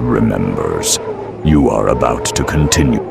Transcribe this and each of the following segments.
remembers. You are about to continue.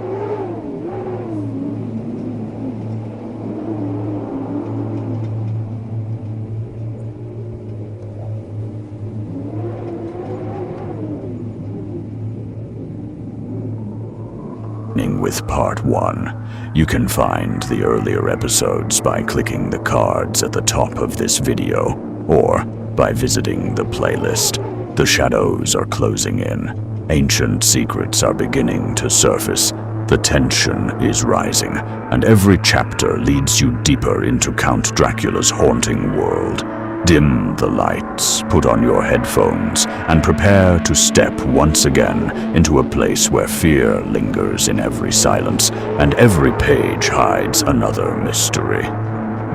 With part 1. You can find the earlier episodes by clicking the cards at the top of this video, or by visiting the playlist. The shadows are closing in. Ancient secrets are beginning to surface. The tension is rising, and every chapter leads you deeper into Count Dracula's haunting world. Dim the lights, put on your headphones, and prepare to step once again into a place where fear lingers in every silence, and every page hides another mystery.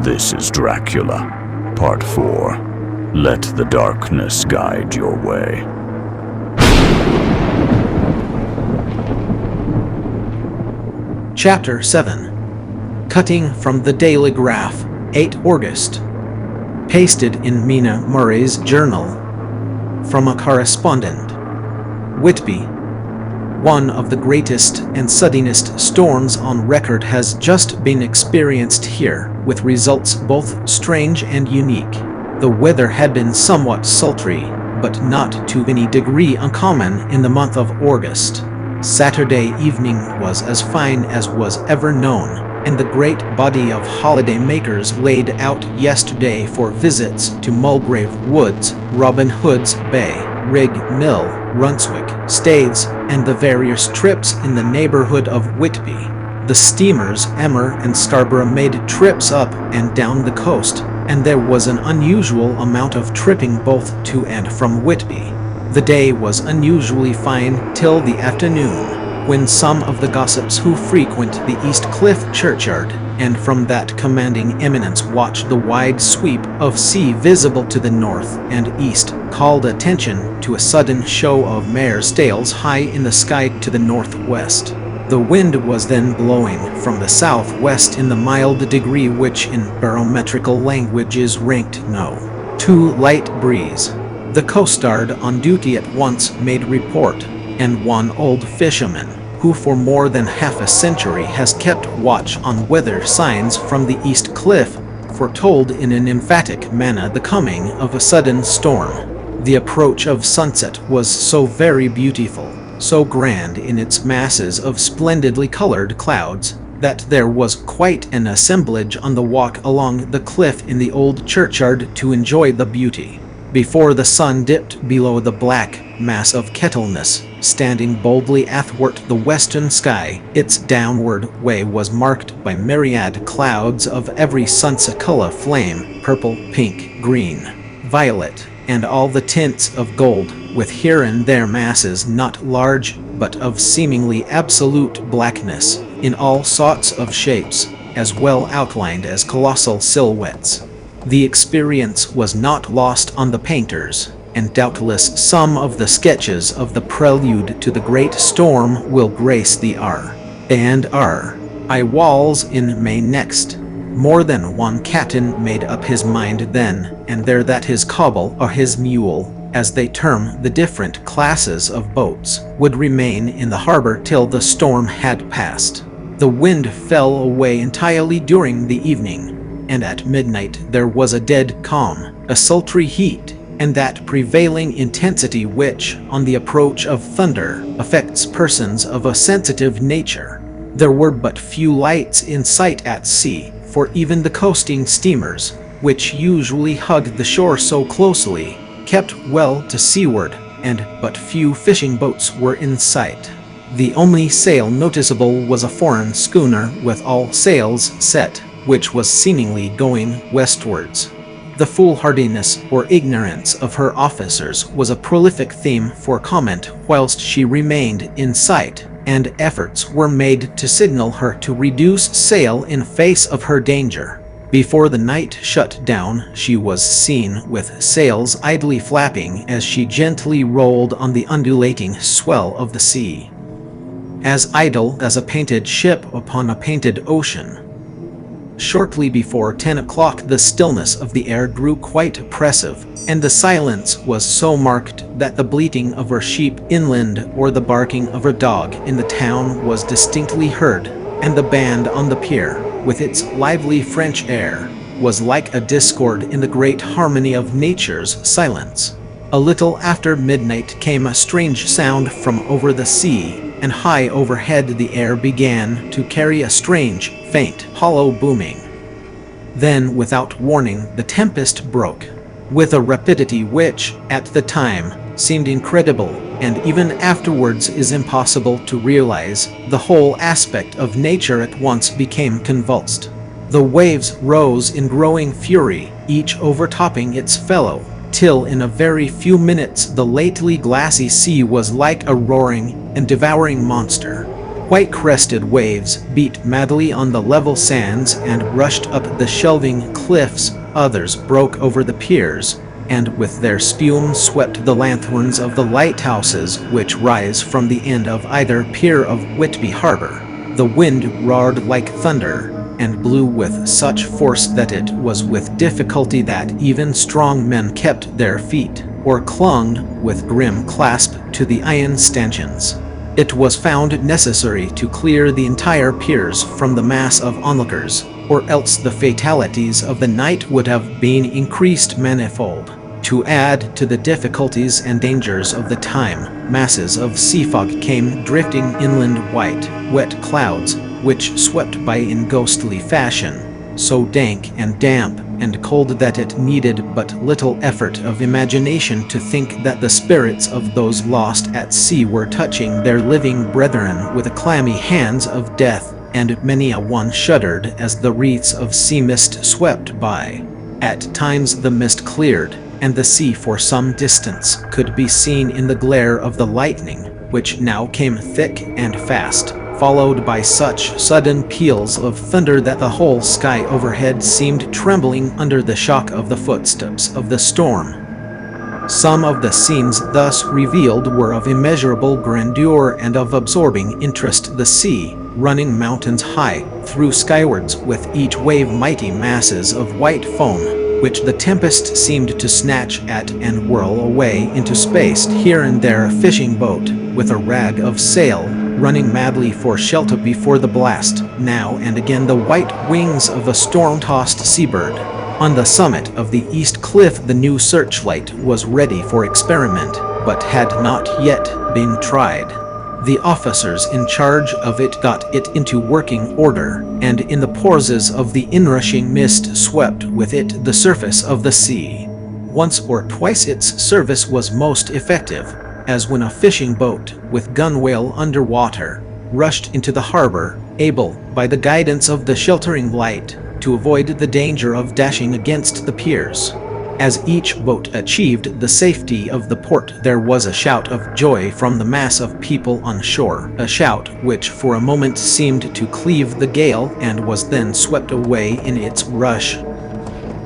This is Dracula, Part 4. Let the darkness guide your way. Chapter 7. Cutting from the Daily Graph, 8 August. Pasted in Mina Murray's journal. From a correspondent. Whitby. One of the greatest and suddenest storms on record has just been experienced here, with results both strange and unique. The weather had been somewhat sultry, but not to any degree uncommon in the month of August. Saturday evening was as fine as was ever known, and the great body of holiday-makers laid out yesterday for visits to Mulgrave Woods, Robin Hood's Bay, Rig Mill, Runswick, Staithes, and the various trips in the neighborhood of Whitby. The steamers Emmer and Scarborough made trips up and down the coast, and there was an unusual amount of tripping both to and from Whitby. The day was unusually fine till the afternoon, when some of the gossips who frequent the East Cliff churchyard, and from that commanding eminence watch the wide sweep of sea visible to the north and east, called attention to a sudden show of mare's tails high in the sky to the northwest. The wind was then blowing from the southwest in the mild degree which in barometrical language is ranked No. 2 light breeze. The coastguard on duty at once made report, and one old fisherman, who for more than half a century has kept watch on weather signs from the East Cliff, foretold in an emphatic manner the coming of a sudden storm. The approach of sunset was so very beautiful, so grand in its masses of splendidly colored clouds, that there was quite an assemblage on the walk along the cliff in the old churchyard to enjoy the beauty. Before the sun dipped below the black mass of Kettleness, standing boldly athwart the western sky, its downward way was marked by myriad clouds of every sunset-color flame, purple, pink, green, violet, and all the tints of gold, with here and there masses not large, but of seemingly absolute blackness, in all sorts of shapes, as well outlined as colossal silhouettes. The experience was not lost on the painters, and doubtless some of the sketches of the prelude to the great storm will grace the R&I walls in May next. More than one captain made up his mind then and there that his cobble or his mule, as they term the different classes of boats, would remain in the harbor till the storm had passed. The wind fell away entirely during the evening, and at midnight there was a dead calm, a sultry heat, and that prevailing intensity which, on the approach of thunder, affects persons of a sensitive nature. There were but few lights in sight at sea, for even the coasting steamers, which usually hugged the shore so closely, kept well to seaward, and but few fishing boats were in sight. The only sail noticeable was a foreign schooner with all sails set, which was seemingly going westwards. The foolhardiness or ignorance of her officers was a prolific theme for comment whilst she remained in sight, and efforts were made to signal her to reduce sail in face of her danger. Before the night shut down, she was seen with sails idly flapping as she gently rolled on the undulating swell of the sea. As idle as a painted ship upon a painted ocean. Shortly before 10 o'clock the stillness of the air grew quite oppressive, and the silence was so marked that the bleating of a sheep inland or the barking of a dog in the town was distinctly heard, and the band on the pier, with its lively French air, was like a discord in the great harmony of nature's silence. A little after midnight came a strange sound from over the sea, and high overhead the air began to carry a strange, faint, hollow booming. Then, without warning, the tempest broke, with a rapidity which, at the time, seemed incredible, and even afterwards is impossible to realize. The whole aspect of nature at once became convulsed. The waves rose in growing fury, each overtopping its fellow, till in a very few minutes the lately glassy sea was like a roaring and devouring monster. White-crested waves beat madly on the level sands and rushed up the shelving cliffs. Others broke over the piers, and with their spume swept the lanthorns of the lighthouses which rise from the end of either pier of Whitby Harbor. The wind roared like thunder, and blew with such force that it was with difficulty that even strong men kept their feet, or clung with grim clasp to the iron stanchions. It was found necessary to clear the entire piers from the mass of onlookers, or else the fatalities of the night would have been increased manifold. To add to the difficulties and dangers of the time, masses of sea fog came drifting inland, white, wet clouds, which swept by in ghostly fashion, so dank and damp and cold that it needed but little effort of imagination to think that the spirits of those lost at sea were touching their living brethren with the clammy hands of death, and many a one shuddered as the wreaths of sea mist swept by. At times the mist cleared, and the sea for some distance could be seen in the glare of the lightning, which now came thick and fast, followed by such sudden peals of thunder that the whole sky overhead seemed trembling under the shock of the footsteps of the storm. Some of the scenes thus revealed were of immeasurable grandeur and of absorbing interest. The sea, running mountains high, threw skywards with each wave mighty masses of white foam, which the tempest seemed to snatch at and whirl away into space. Here and there a fishing boat, with a rag of sail, running madly for shelter before the blast, now and again the white wings of a storm-tossed seabird. On the summit of the east cliff the new searchlight was ready for experiment, but had not yet been tried. The officers in charge of it got it into working order, and in the pauses of the inrushing mist swept with it the surface of the sea. Once or twice its service was most effective, as when a fishing boat, with gunwale under water, rushed into the harbor, able, by the guidance of the sheltering light, to avoid the danger of dashing against the piers. As each boat achieved the safety of the port, there was a shout of joy from the mass of people on shore, a shout which for a moment seemed to cleave the gale and was then swept away in its rush.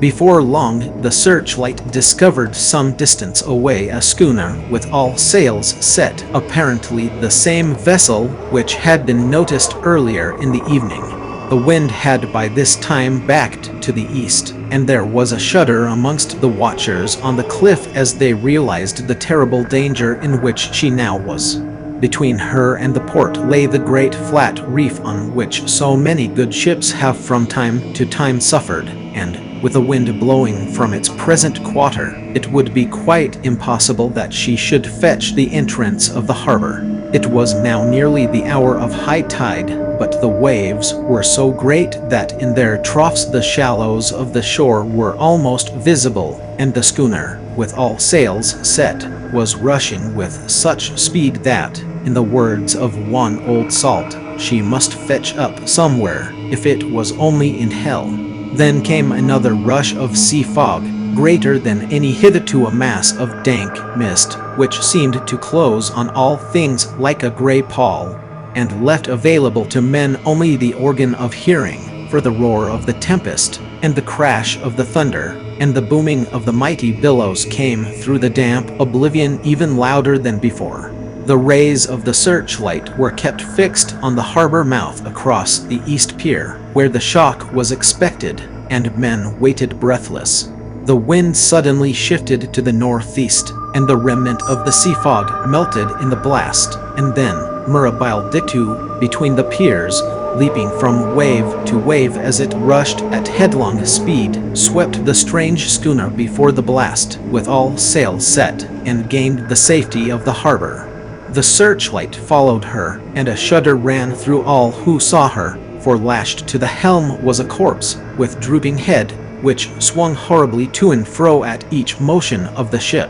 Before long, the searchlight discovered some distance away a schooner with all sails set, apparently the same vessel which had been noticed earlier in the evening. The wind had by this time backed to the east, and there was a shudder amongst the watchers on the cliff as they realized the terrible danger in which she now was. Between her and the port lay the great flat reef on which so many good ships have from time to time suffered, and, with the wind blowing from its present quarter, it would be quite impossible that she should fetch the entrance of the harbor. It was now nearly the hour of high tide, but the waves were so great that in their troughs the shallows of the shore were almost visible, and the schooner, with all sails set, was rushing with such speed that, in the words of one old salt, she must fetch up somewhere, if it was only in hell. Then came another rush of sea fog, greater than any hitherto, a mass of dank mist, which seemed to close on all things like a grey pall, and left available to men only the organ of hearing, for the roar of the tempest, and the crash of the thunder, and the booming of the mighty billows came through the damp oblivion even louder than before. The rays of the searchlight were kept fixed on the harbor mouth across the east pier, where the shock was expected, and men waited breathless. The wind suddenly shifted to the northeast, and the remnant of the sea fog melted in the blast, and then Mirabile Dictu between the piers, leaping from wave to wave as it rushed at headlong speed, swept the strange schooner before the blast, with all sails set, and gained the safety of the harbor. The searchlight followed her, and a shudder ran through all who saw her, for lashed to the helm was a corpse, with drooping head, which swung horribly to and fro at each motion of the ship.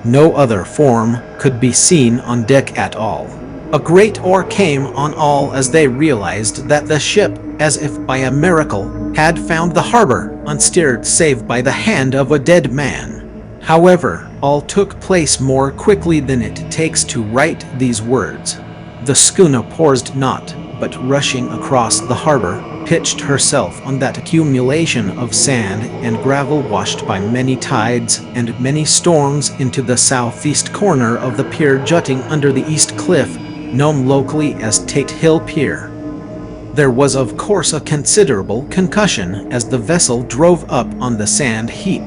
No other form could be seen on deck at all. A great awe came on all as they realized that the ship, as if by a miracle, had found the harbor, unsteered save by the hand of a dead man. However, all took place more quickly than it takes to write these words. The schooner paused not, but rushing across the harbor, pitched herself on that accumulation of sand and gravel washed by many tides and many storms into the southeast corner of the pier jutting under the east cliff, known locally as Tate Hill Pier. There was of course a considerable concussion as the vessel drove up on the sand heap.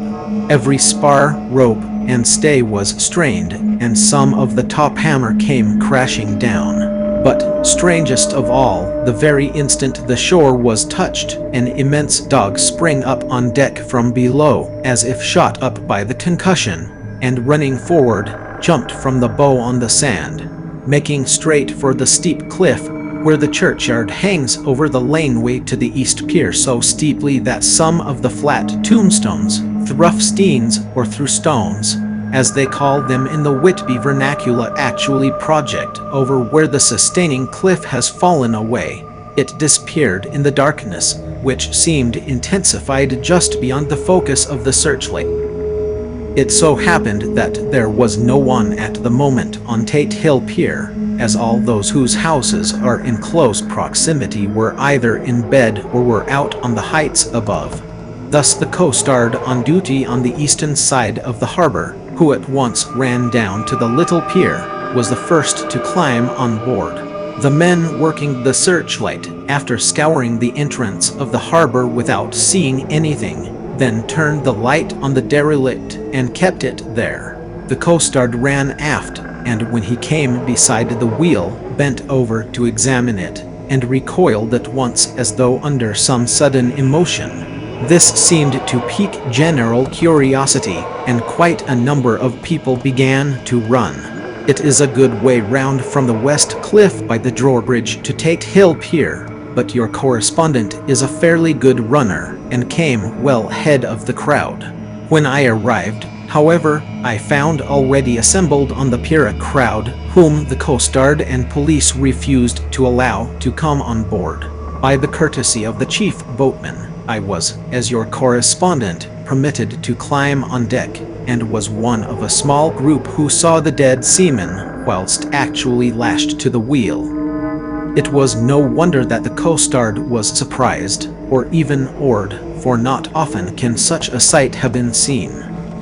Every spar, rope, and stay was strained, and some of the top hammer came crashing down. But, strangest of all, the very instant the shore was touched, an immense dog sprang up on deck from below, as if shot up by the concussion, and running forward, jumped from the bow on the sand, making straight for the steep cliff, where the churchyard hangs over the laneway to the east pier so steeply that some of the flat tombstones, thruffsteins or thrustones, as they call them in the Whitby vernacular, actually project over where the sustaining cliff has fallen away. It disappeared in the darkness, which seemed intensified just beyond the focus of the searchlight. It so happened that there was no one at the moment on Tate Hill Pier, as all those whose houses are in close proximity were either in bed or were out on the heights above. Thus the coastguard on duty on the eastern side of the harbor, who at once ran down to the little pier, was the first to climb on board. The men working the searchlight, after scouring the entrance of the harbor without seeing anything, then turned the light on the derelict and kept it there. The coastguard ran aft, and when he came beside the wheel, bent over to examine it, and recoiled at once as though under some sudden emotion. This seemed to pique general curiosity, and quite a number of people began to run. It is a good way round from the west cliff by the drawbridge to Tate Hill Pier, but your correspondent is a fairly good runner, and came well ahead of the crowd. When I arrived, however, I found already assembled on the pier a crowd, whom the coastguard and police refused to allow to come on board. By the courtesy of the chief boatman, I was, as your correspondent, permitted to climb on deck, and was one of a small group who saw the dead seaman whilst actually lashed to the wheel. It was no wonder that the coastguard was surprised, or even awed, for not often can such a sight have been seen.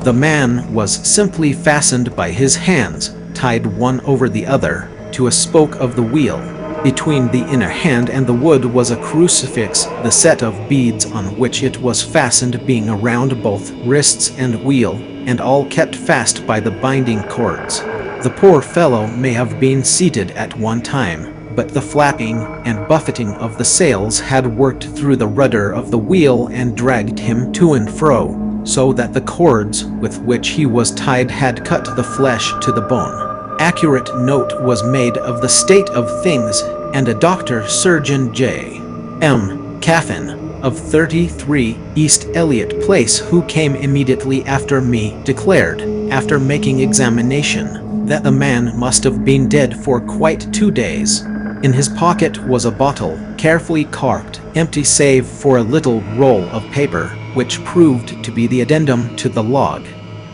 The man was simply fastened by his hands, tied one over the other, to a spoke of the wheel. Between the inner hand and the wood was a crucifix, the set of beads on which it was fastened being around both wrists and wheel, and all kept fast by the binding cords. The poor fellow may have been seated at one time, but the flapping and buffeting of the sails had worked through the rudder of the wheel and dragged him to and fro, so that the cords with which he was tied had cut the flesh to the bone. Accurate note was made of the state of things, and a Dr. Surgeon J. M. Caffin, of 33 East Elliott Place, who came immediately after me, declared, after making examination, that the man must have been dead for quite 2 days. In his pocket was a bottle, carefully corked, empty save for a little roll of paper, which proved to be the addendum to the log.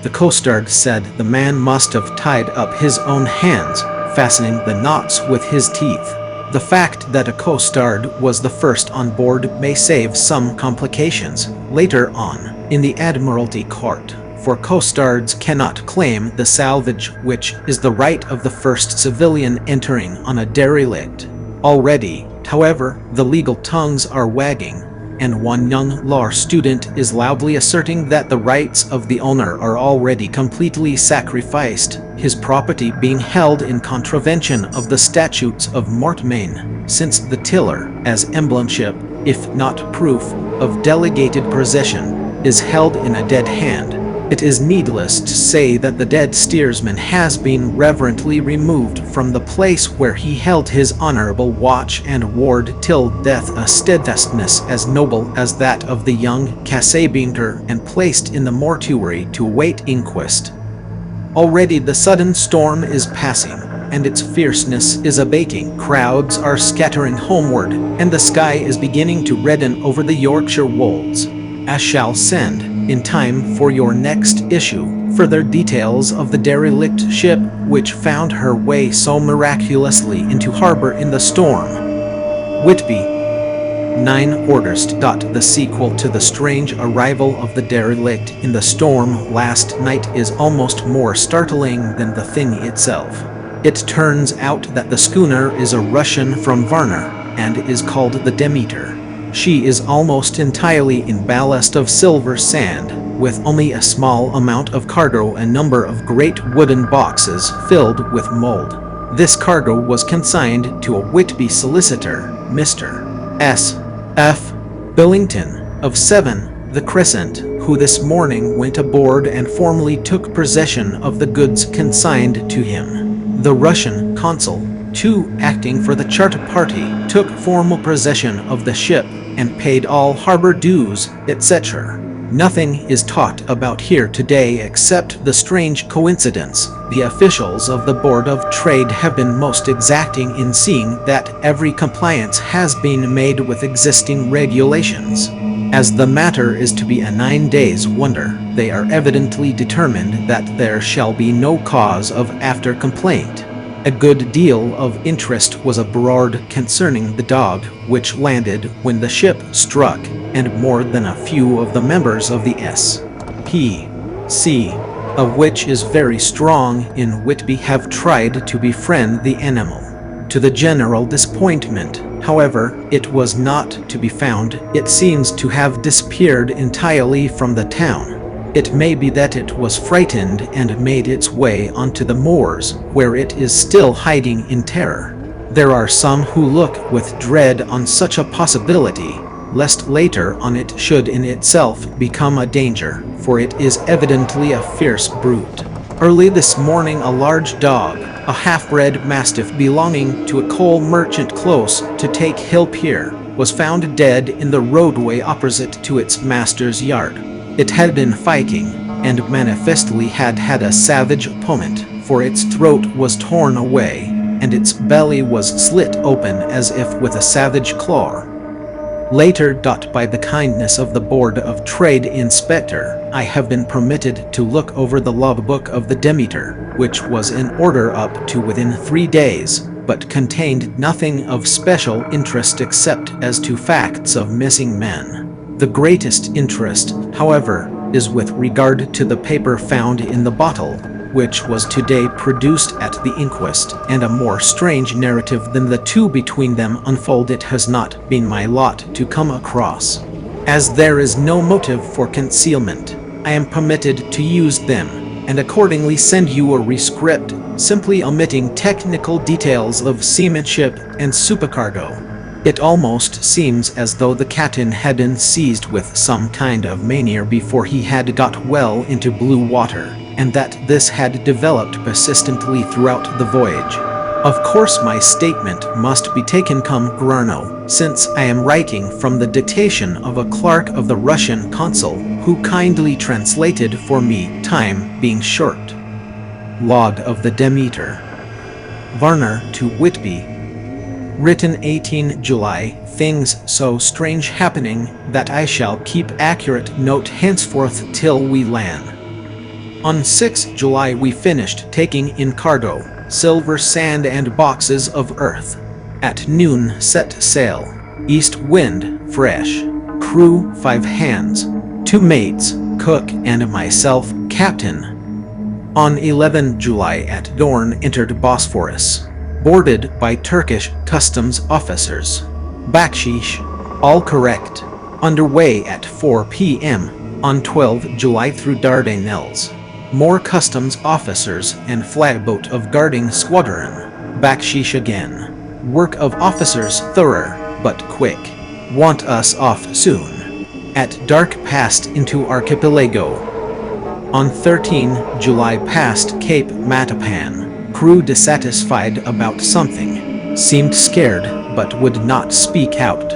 The coastguard said the man must have tied up his own hands, fastening the knots with his teeth. The fact that a coastguard was the first on board may save some complications later on in the Admiralty Court, for coastguards cannot claim the salvage, which is the right of the first civilian entering on a derelict. Already, however, the legal tongues are wagging. and one young law student is loudly asserting that the rights of the owner are already completely sacrificed, his property being held in contravention of the statutes of Mortmain, since the tiller, as emblemship, if not proof, of delegated possession, is held in a dead hand. It is needless to say that the dead steersman has been reverently removed from the place where he held his honorable watch and ward till death a steadfastness as noble as that of the young Casabinter, and placed in the mortuary to await inquest. Already the sudden storm is passing, and its fierceness is abating. Crowds are scattering homeward, and the sky is beginning to redden over the Yorkshire wolds. I shall send, in time for your next issue, further details of the derelict ship which found her way so miraculously into harbor in the storm. Whitby, 9 August. The sequel to the strange arrival of the derelict in the storm last night is almost more startling than the thing itself. It turns out that the schooner is a Russian from Varna, and is called the Demeter. She is almost entirely in ballast of silver sand, with only a small amount of cargo, a number of great wooden boxes filled with mold. This cargo was consigned to a Whitby solicitor, Mr. S. F. Billington, of 7, the Crescent, who this morning went aboard and formally took possession of the goods consigned to him. The Russian consul, too, acting for the charter party, took formal possession of the ship and paid all harbor dues, etc. Nothing is talked about here today except the strange coincidence. The officials of the Board of Trade have been most exacting in seeing that every compliance has been made with existing regulations. As the matter is to be a 9 days wonder, they are evidently determined that there shall be no cause of after complaint. A good deal of interest was abroad concerning the dog which landed when the ship struck, and more than a few of the members of the S.P.C., of which is very strong in Whitby, have tried to befriend the animal. To the general disappointment, however, it was not to be found. It seems to have disappeared entirely from the town. It may be that it was frightened and made its way onto the moors, where it is still hiding in terror. There are some who look with dread on such a possibility, lest later on it should in itself become a danger, for it is evidently a fierce brute. Early this morning a large dog, a half-bred mastiff belonging to a coal merchant close to Take Hill Pier, was found dead in the roadway opposite to its master's yard. It had been fighting, and manifestly had had a savage opponent, for its throat was torn away, and its belly was slit open as if with a savage claw. Later, by the kindness of the Board of Trade Inspector, I have been permitted to look over the logbook of the Demeter, which was in order up to within 3 days, but contained nothing of special interest except as to facts of missing men. The greatest interest, however, is with regard to the paper found in the bottle, which was today produced at the inquest, and a more strange narrative than the two between them unfold it has not been my lot to come across. As there is no motive for concealment, I am permitted to use them, and accordingly send you a rescript, simply omitting technical details of seamanship and supercargo. It almost seems as though the captain had been seized with some kind of mania before he had got well into blue water, and that this had developed persistently throughout the voyage. Of course my statement must be taken cum grano, since I am writing from the dictation of a clerk of the Russian consul, who kindly translated for me, time being short. Log of the Demeter. Varna to Whitby. Written 18 July, things so strange happening that I shall keep accurate note henceforth till we land. On 6 July we finished taking in cargo, silver sand and boxes of earth. At noon set sail. East wind, fresh. Crew 5 hands. 2 mates, cook and myself, captain. On 11 July at dawn entered Bosphorus. Boarded by Turkish customs officers. Bakshish, all correct. Underway at 4 p.m. on 12 July through Dardanelles. More customs officers and flagboat of guarding squadron. Backsheesh again. Work of officers thorough, but quick. Want us off soon. At dark passed into archipelago. On 13 July past Cape Matapan. Crew dissatisfied about something. Seemed scared, but would not speak out.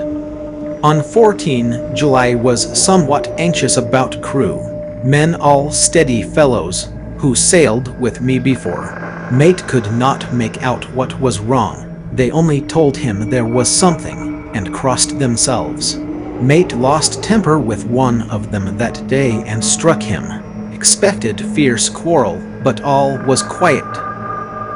On 14 July was somewhat anxious about crew. Men all steady fellows, who sailed with me before. Mate could not make out what was wrong. They only told him there was something, and crossed themselves. Mate lost temper with one of them that day and struck him. Expected fierce quarrel, but all was quiet.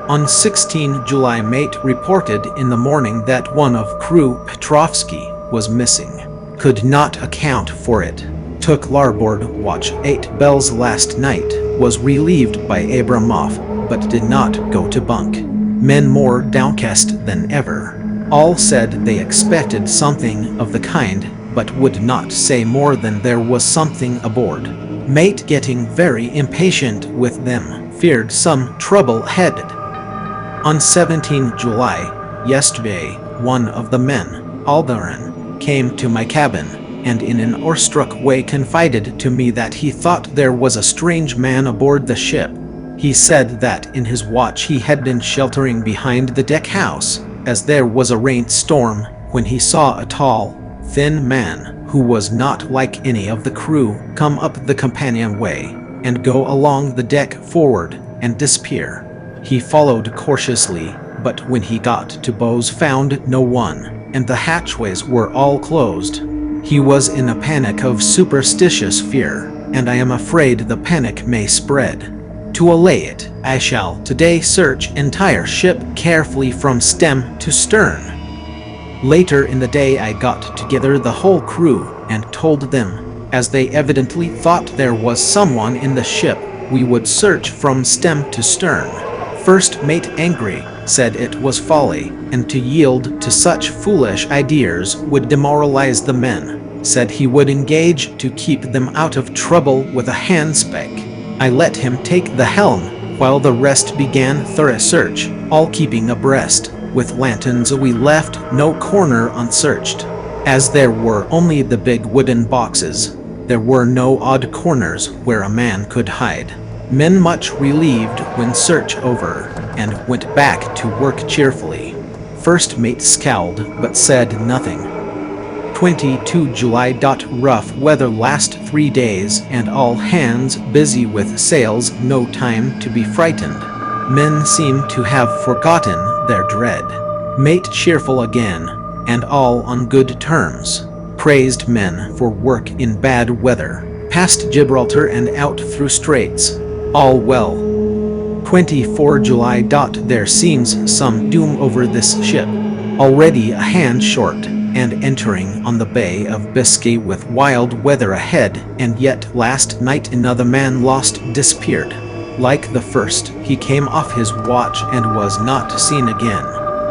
On 16 July mate reported in the morning that one of crew, Petrovsky, was missing. Could not account for it. Took larboard watch 8 bells last night. Was relieved by Abramov, but did not go to bunk. Men more downcast than ever. All said they expected something of the kind, but would not say more than there was something aboard. Mate getting very impatient with them, feared some trouble headed. On 17 July, yesterday, one of the men, Alderan, came to my cabin, and in an awestruck way confided to me that he thought there was a strange man aboard the ship. He said that in his watch he had been sheltering behind the deck house, as there was a rainstorm, when he saw a tall, thin man, who was not like any of the crew, come up the companionway, and go along the deck forward, and disappear. He followed cautiously, but when he got to bows found no one, and the hatchways were all closed. He was in a panic of superstitious fear, and I am afraid the panic may spread. To allay it, I shall today search entire ship carefully from stem to stern. Later in the day I got together the whole crew and told them, as they evidently thought there was someone in the ship, we would search from stem to stern. First mate angry, said it was folly, and to yield to such foolish ideas would demoralize the men, said he would engage to keep them out of trouble with a handspike. I let him take the helm, while the rest began thorough search, all keeping abreast. With lanterns we left no corner unsearched. As there were only the big wooden boxes, there were no odd corners where a man could hide. Men much relieved when search over, and went back to work cheerfully. First mate scowled, but said nothing. 22 July. Rough weather last 3 days, and all hands busy with sails, no time to be frightened. Men seem to have forgotten their dread. Mate cheerful again, and all on good terms. Praised men for work in bad weather. Past Gibraltar and out through straits. All well. 24 July. There seems some doom over this ship. Already a hand short, and entering on the Bay of Biscay with wild weather ahead, and yet last night another man disappeared. Like the first, he came off his watch and was not seen again.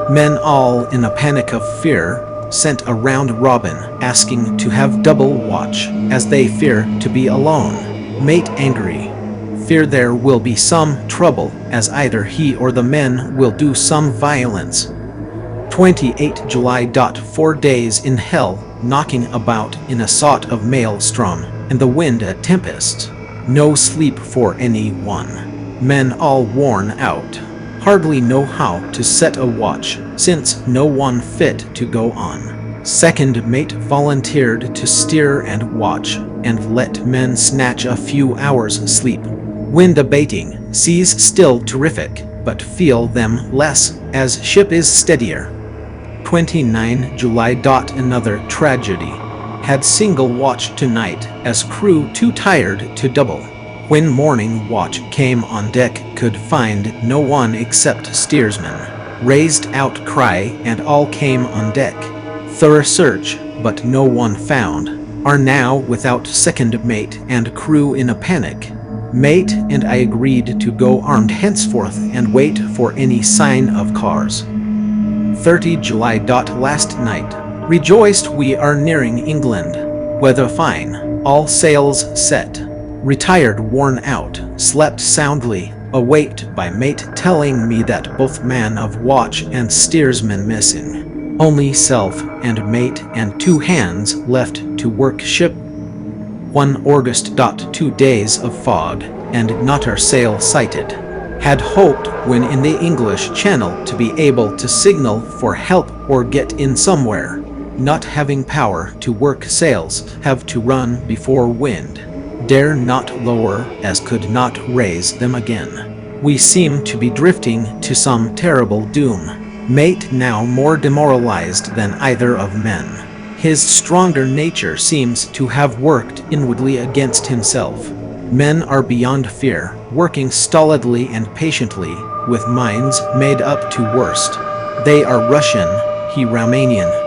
Men all in a panic of fear, sent a round robin, asking to have double watch, as they fear to be alone. Mate angry. Fear there will be some trouble, as either he or the men will do some violence. 28 July. 4 days in hell, knocking about in a sort of maelstrom, and the wind a tempest. No sleep for anyone. Men all worn out. Hardly know how to set a watch, since no one fit to go on. Second mate volunteered to steer and watch, and let men snatch a few hours' sleep. Wind abating, seas still terrific, but feel them less, as ship is steadier. 29 July. Another tragedy. Had single watch tonight, as crew too tired to double. When morning watch came on deck, could find no one except steersman. Raised outcry, and all came on deck. Thorough search, but no one found. Are now without second mate and crew in a panic. Mate and I agreed to go armed henceforth and wait for any sign of cars. 30 July. Last night. Rejoiced we are nearing England. Weather fine, all sails set. Retired worn out, slept soundly, awaked by mate telling me that both man of watch and steersman missing. Only self and mate and 2 hands left to work ship. 1 August. 2 days of fog, and not our sail sighted. Had hoped when in the English Channel to be able to signal for help or get in somewhere. Not having power to work sails, have to run before wind. Dare not lower, as could not raise them again. We seem to be drifting to some terrible doom. Mate now more demoralized than either of men. His stronger nature seems to have worked inwardly against himself. Men are beyond fear, working stolidly and patiently, with minds made up to worst. They are Russian, he Romanian.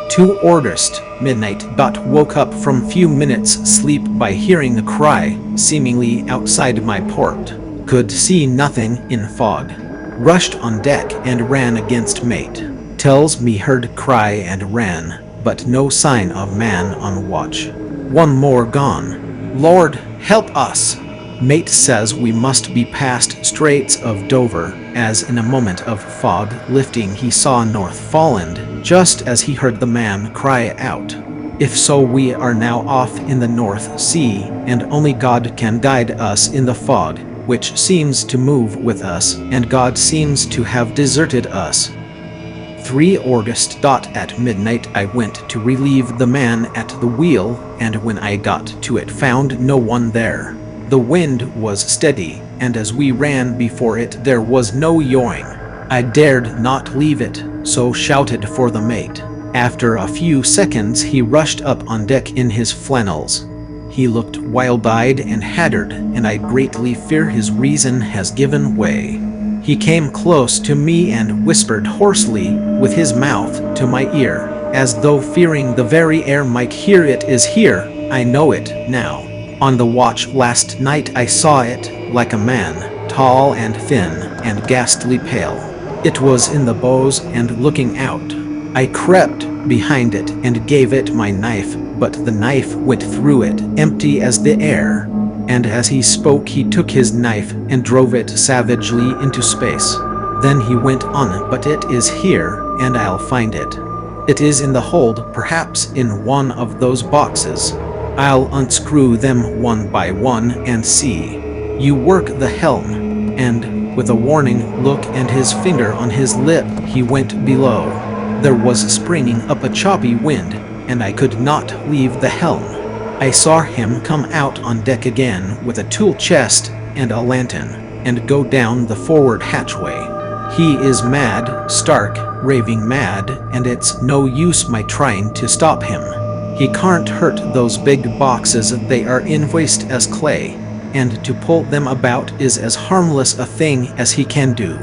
2 August, midnight. Woke up from few minutes sleep by hearing a cry, seemingly outside my port. Could see nothing in fog. Rushed on deck and ran against mate. Tells me heard cry and ran, but no sign of man on watch. 1 more gone. Lord, help us! Mate says we must be past Straits of Dover, as in a moment of fog lifting he saw Northfoland, just as he heard the man cry out. If so, we are now off in the North Sea, and only God can guide us in the fog, which seems to move with us, and God seems to have deserted us. 3 August. At midnight I went to relieve the man at the wheel, and when I got to it found no one there. The wind was steady, and as we ran before it there was no yawing. I dared not leave it, so shouted for the mate. After a few seconds he rushed up on deck in his flannels. He looked wild-eyed and haggard, and I greatly fear his reason has given way. He came close to me and whispered hoarsely, with his mouth to my ear, as though fearing the very air might hear. It is here, I know it now. On the watch last night I saw it, like a man, tall and thin, and ghastly pale. It was in the bows and looking out. I crept behind it and gave it my knife, but the knife went through it, empty as the air. And as he spoke he took his knife and drove it savagely into space. Then he went on, but it is here, and I'll find it. It is in the hold, perhaps in one of those boxes. I'll unscrew them one by one and see. You work the helm. And, with a warning look and his finger on his lip, he went below. There was springing up a choppy wind, and I could not leave the helm. I saw him come out on deck again with a tool chest and a lantern, and go down the forward hatchway. He is mad, stark, raving mad, and it's no use my trying to stop him. He can't hurt those big boxes, they are invoiced as clay, and to pull them about is as harmless a thing as he can do.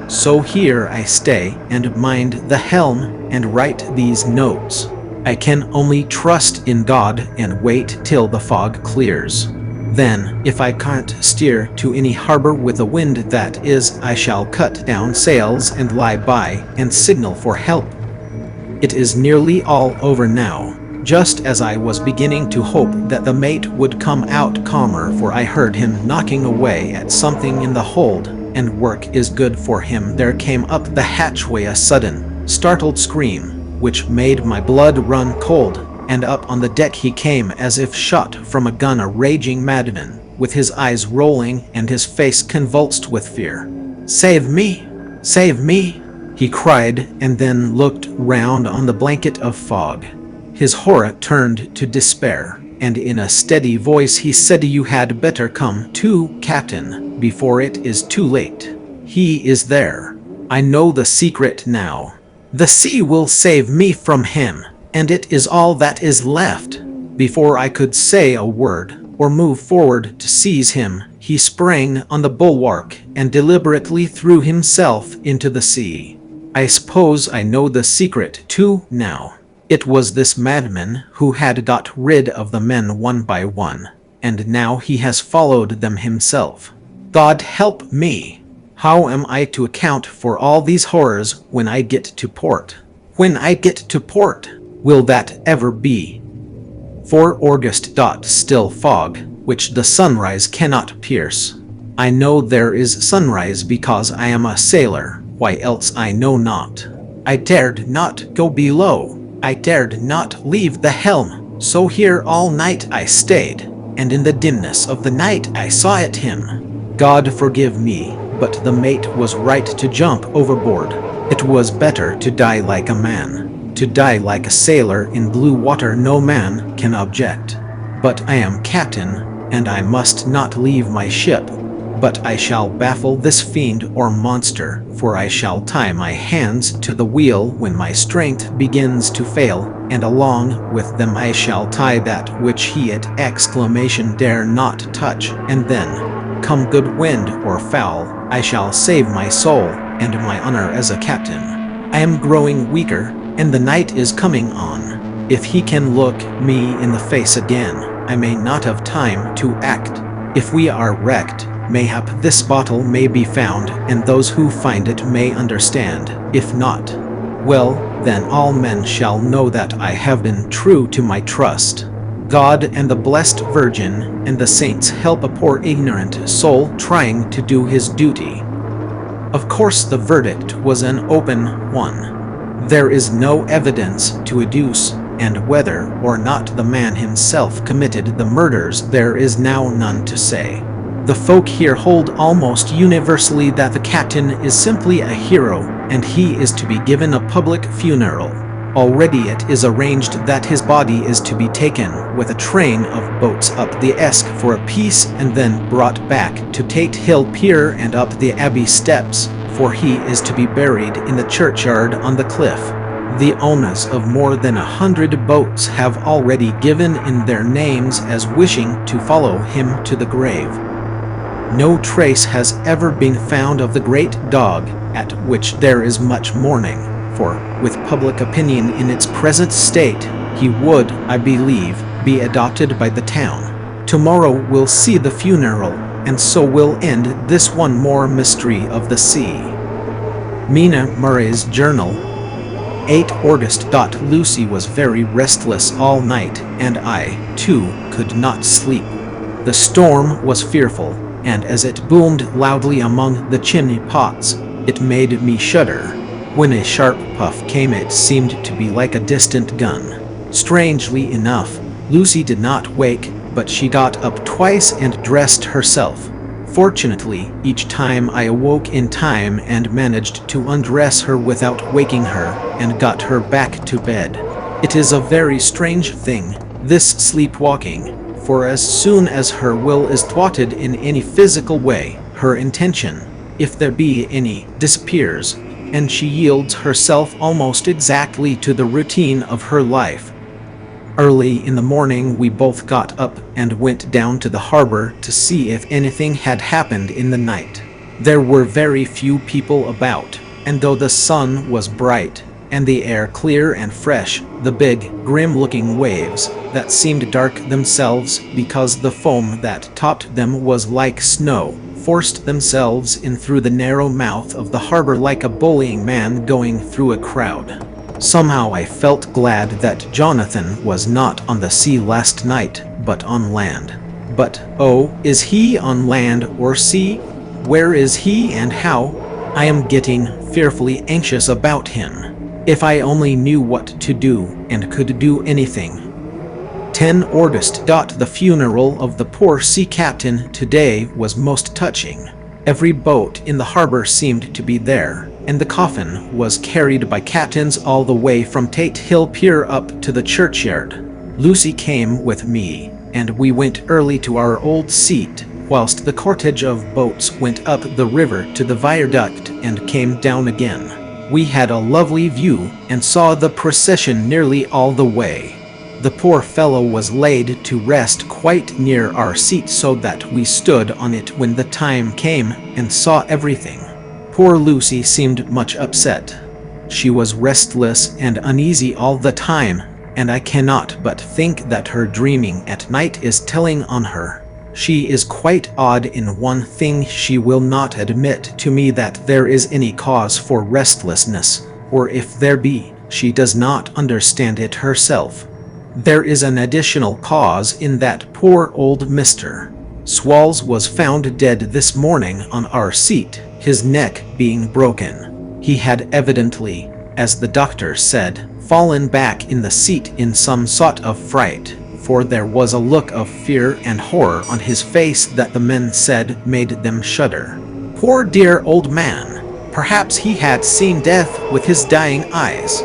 So here I stay and mind the helm and write these notes. I can only trust in God and wait till the fog clears. Then, if I can't steer to any harbor with a wind that is, I shall cut down sails and lie by and signal for help. It is nearly all over now. Just as I was beginning to hope that the mate would come out calmer, for I heard him knocking away at something in the hold, and work is good for him, there came up the hatchway a sudden, startled scream, which made my blood run cold, and up on the deck he came as if shot from a gun, a raging madman, with his eyes rolling and his face convulsed with fear. "Save me! Save me!" he cried, and then looked round on the blanket of fog. His horror turned to despair, and in a steady voice he said, "You had better come too, Captain, before it is too late. He is there. I know the secret now. The sea will save me from him, and it is all that is left." Before I could say a word, or move forward to seize him, he sprang on the bulwark and deliberately threw himself into the sea. I suppose I know the secret too now. It was this madman who had got rid of the men one by one, and now he has followed them himself. God help me! How am I to account for all these horrors when I get to port? When I get to port, will that ever be? 4 August. Still fog, which the sunrise cannot pierce. I know there is sunrise because I am a sailor, why else I know not. I dared not go below, I dared not leave the helm, so here all night I stayed, and in the dimness of the night I saw it him. God forgive me, but the mate was right to jump overboard. It was better to die like a man. To die like a sailor in blue water no man can object. But I am captain, and I must not leave my ship. But I shall baffle this fiend or monster, for I shall tie my hands to the wheel when my strength begins to fail, and along with them I shall tie that which he at exclamation dare not touch, and then, come good wind or foul, I shall save my soul and my honor as a captain. I am growing weaker, and the night is coming on. If he can look me in the face again, I may not have time to act. If we are wrecked, mayhap this bottle may be found, and those who find it may understand. If not, well, then all men shall know that I have been true to my trust. God and the Blessed Virgin and the saints help a poor ignorant soul trying to do his duty. Of course the verdict was an open one. There is no evidence to adduce, and whether or not the man himself committed the murders there is now none to say. The folk here hold almost universally that the captain is simply a hero, and he is to be given a public funeral. Already it is arranged that his body is to be taken with a train of boats up the Esk for a piece and then brought back to Tate Hill Pier and up the Abbey steps, for he is to be buried in the churchyard on the cliff. The owners of more than 100 boats have already given in their names as wishing to follow him to the grave. No trace has ever been found of the great dog, at which there is much mourning, for, with public opinion in its present state, he would, I believe, be adopted by the town. Tomorrow we'll see the funeral, and so will end this one more mystery of the sea. Mina Murray's Journal, 8 August. Lucy was very restless all night, and I, too, could not sleep. The storm was fearful, and as it boomed loudly among the chimney pots, it made me shudder. When a sharp puff came it seemed to be like a distant gun. Strangely enough, Lucy did not wake, but she got up twice and dressed herself. Fortunately, each time I awoke in time and managed to undress her without waking her, and got her back to bed. It is a very strange thing, this sleepwalking, for as soon as her will is thwarted in any physical way, her intention, if there be any, disappears, and she yields herself almost exactly to the routine of her life. Early in the morning we both got up and went down to the harbor to see if anything had happened in the night. There were very few people about, and though the sun was bright, and the air clear and fresh, the big, grim-looking waves, that seemed dark themselves because the foam that topped them was like snow, forced themselves in through the narrow mouth of the harbor like a bullying man going through a crowd. Somehow I felt glad that Jonathan was not on the sea last night, but on land. But, oh, is he on land or sea? Where is he and how? I am getting fearfully anxious about him. If I only knew what to do, and could do anything. 10 August. The funeral of the poor sea captain today was most touching. Every boat in the harbor seemed to be there, and the coffin was carried by captains all the way from Tate Hill Pier up to the churchyard. Lucy came with me, and we went early to our old seat, whilst the cortege of boats went up the river to the viaduct and came down again. We had a lovely view, and saw the procession nearly all the way. The poor fellow was laid to rest quite near our seat so that we stood on it when the time came, and saw everything. Poor Lucy seemed much upset. She was restless and uneasy all the time, and I cannot but think that her dreaming at night is telling on her. She is quite odd in one thing: she will not admit to me that there is any cause for restlessness, or if there be, she does not understand it herself. There is an additional cause in that poor old Mr. Swalls was found dead this morning on our seat, his neck being broken. He had evidently, as the doctor said, fallen back in the seat in some sort of fright, for there was a look of fear and horror on his face that the men said made them shudder. Poor dear old man! Perhaps he had seen death with his dying eyes.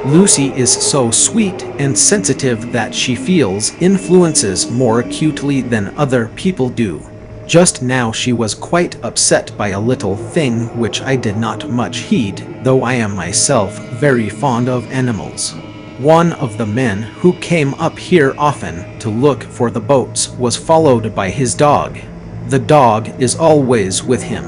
Lucy is so sweet and sensitive that she feels influences more acutely than other people do. Just now she was quite upset by a little thing which I did not much heed, though I am myself very fond of animals. One of the men who came up here often to look for the boats was followed by his dog. The dog is always with him.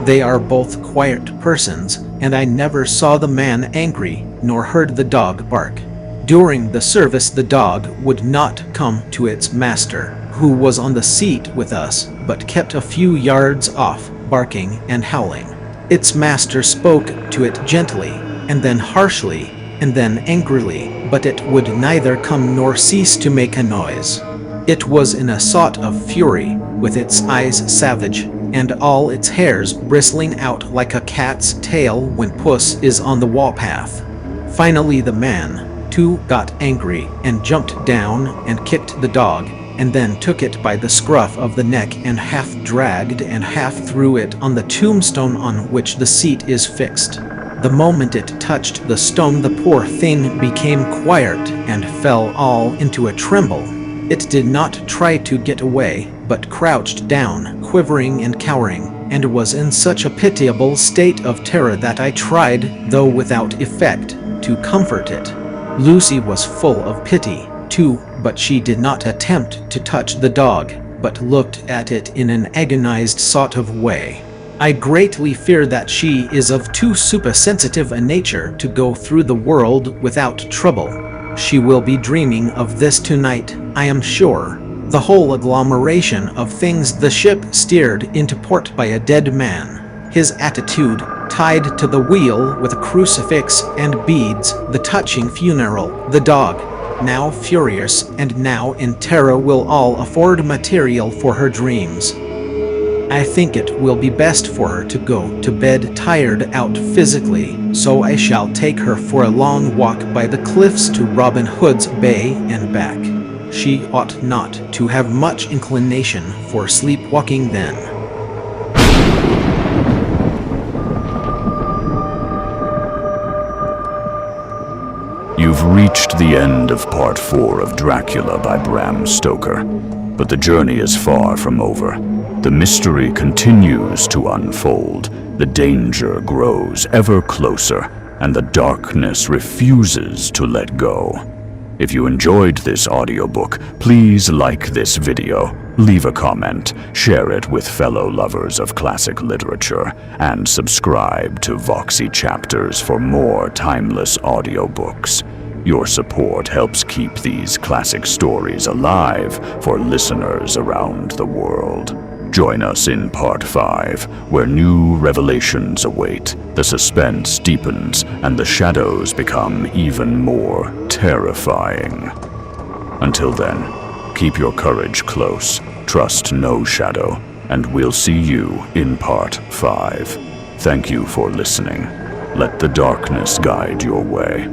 They are both quiet persons, and I never saw the man angry, nor heard the dog bark. During the service the dog would not come to its master, who was on the seat with us, but kept a few yards off, barking and howling. Its master spoke to it gently, and then harshly, and then angrily, but it would neither come nor cease to make a noise. It was in a sort of fury, with its eyes savage, and all its hairs bristling out like a cat's tail when puss is on the warpath. Finally the man, too, got angry and jumped down and kicked the dog, and then took it by the scruff of the neck and half dragged and half threw it on the tombstone on which the seat is fixed. The moment it touched the stone the poor thing became quiet and fell all into a tremble. It did not try to get away, but crouched down, quivering and cowering, and was in such a pitiable state of terror that I tried, though without effect, to comfort it. Lucy was full of pity, too, but she did not attempt to touch the dog, but looked at it in an agonized sort of way. I greatly fear that she is of too supersensitive a nature to go through the world without trouble. She will be dreaming of this tonight, I am sure. The whole agglomeration of things, the ship steered into port by a dead man, his attitude tied to the wheel with a crucifix and beads, the touching funeral, the dog, now furious and now in terror, will all afford material for her dreams. I think it will be best for her to go to bed tired out physically, so I shall take her for a long walk by the cliffs to Robin Hood's Bay and back. She ought not to have much inclination for sleepwalking then. You've reached the end of Part 4 of Dracula by Bram Stoker, but the journey is far from over. The mystery continues to unfold, the danger grows ever closer, and the darkness refuses to let go. If you enjoyed this audiobook, please like this video, leave a comment, share it with fellow lovers of classic literature, and subscribe to VOXY Chapters for more timeless audiobooks. Your support helps keep these classic stories alive for listeners around the world. Join us in Part 5, where new revelations await, the suspense deepens, and the shadows become even more terrifying. Until then, keep your courage close, trust no shadow, and we'll see you in Part 5. Thank you for listening. Let the darkness guide your way.